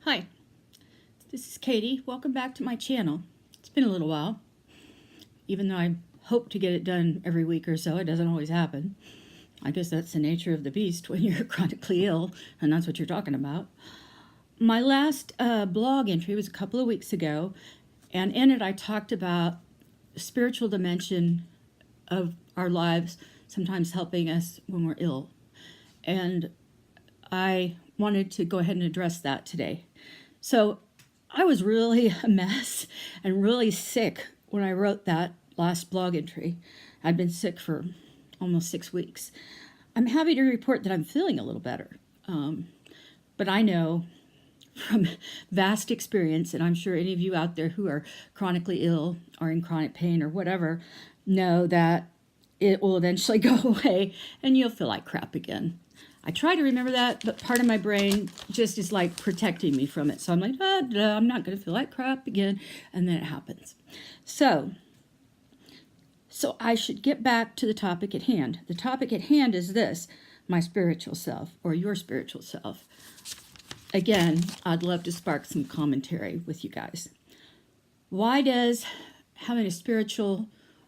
Hi, this is Katie. Welcome back to my channel. It's been a little while. Even though I hope to get it done every week or so, it doesn't always happen. I guess that's the nature of the beast when you're chronically ill, and that's what you're talking about. My last blog entry was a couple of weeks ago, and in it I talked about the spiritual dimension of our lives, sometimes helping us when we're ill. And I wanted to go ahead and address that today. So I was really a mess and really sick when I wrote that last blog entry. I'd been sick for almost 6 weeks. I'm happy to report that I'm feeling a little better. But I know from vast experience, and I'm sure any of you out there who are chronically ill or in chronic pain or whatever, know that it will eventually go away and you'll feel like crap again. I try to remember that, but part of my brain just is like protecting me from it. So I'm like, I'm not going to feel like crap again. And then it happens. So I should get back to the topic at hand. The topic at hand is this: my spiritual self, or your spiritual self. Again, I'd love to spark some commentary with you guys. Why does having a spiritual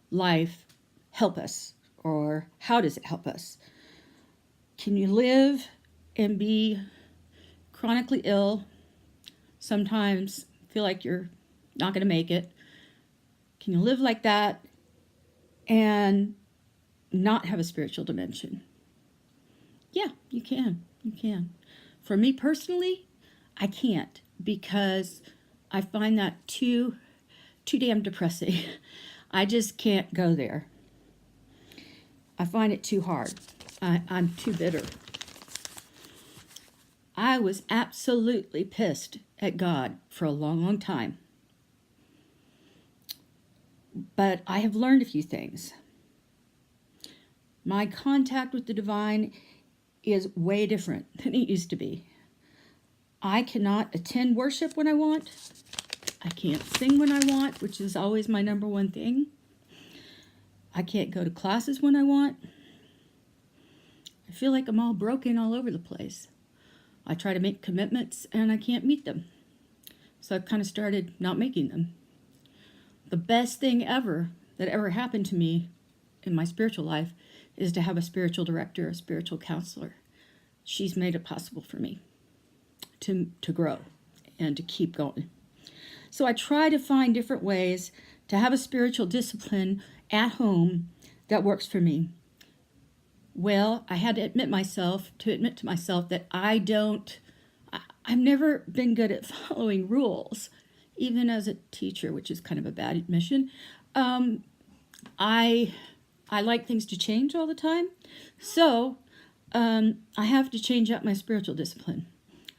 life help us? Or how does it help us? Can you live and be chronically ill, sometimes feel like you're not going to make it? Can you live like that and not have a spiritual dimension? Yeah, you can. You can. For me personally, I can't, because I find that too damn depressing. I just can't go there. I find it too hard. I'm too bitter. I was absolutely pissed at God for a long, long time. But I have learned a few things. My contact with the divine is way different than it used to be. I cannot attend worship when I want. I can't sing when I want, which is always my number one thing. I can't go to classes when I want. I feel like I'm all broken all over the place. I try to make commitments and I can't meet them. So I've kind of started not making them. The best thing ever that ever happened to me in my spiritual life is to have a spiritual director, a spiritual counselor. She's made it possible for me to grow and to keep going. So I try to find different ways to have a spiritual discipline at home that works for me. Well, I had to admit to myself that I've never been good at following rules, even as a teacher, which is kind of a bad admission. I like things to change all the time. So I have to change up my spiritual discipline.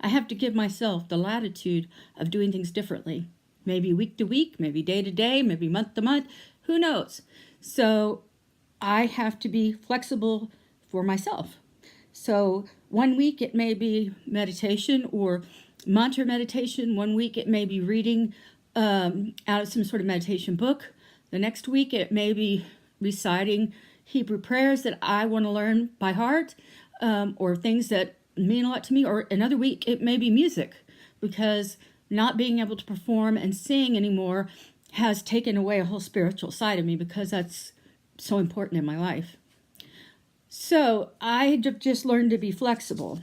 I have to give myself the latitude of doing things differently. Maybe week to week, maybe day to day, maybe month to month, who knows? So I have to be flexible for myself. So one week it may be meditation or mantra meditation. One week it may be reading out of some sort of meditation book. The next week it may be reciting Hebrew prayers that I want to learn by heart, or things that mean a lot to me. Or another week it may be music, because not being able to perform and sing anymore has taken away a whole spiritual side of me, because that's so important in my life. So I just learned to be flexible.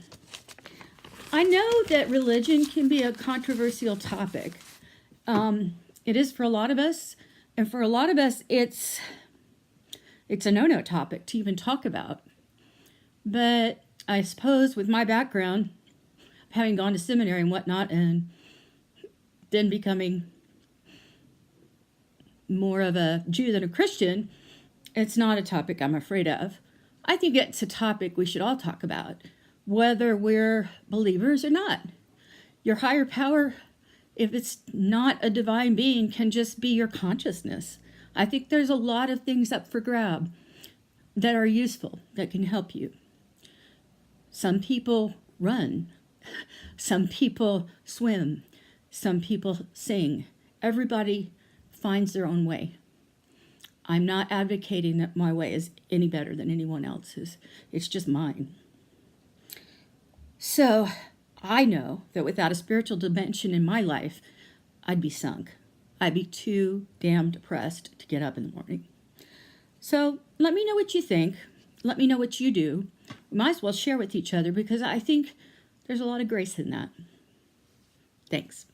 I know that religion can be a controversial topic. It is for a lot of us, and for a lot of us it's a no-no topic to even talk about. But I suppose with my background, having gone to seminary and whatnot, and then becoming more of a Jew than a Christian, it's not a topic I'm afraid of. I think it's a topic we should all talk about, whether we're believers or not. Your higher power, if it's not a divine being, can just be your consciousness. I think there's a lot of things up for grab that are useful, that can help you. Some people run. Some people swim. Some people sing. Everybody finds their own way. I'm not advocating that my way is any better than anyone else's. It's just mine. So I know that without a spiritual dimension in my life, I'd be sunk. I'd be too damn depressed to get up in the morning. So let me know what you think. Let me know what you do. We might as well share with each other because I think there's a lot of grace in that. Thanks.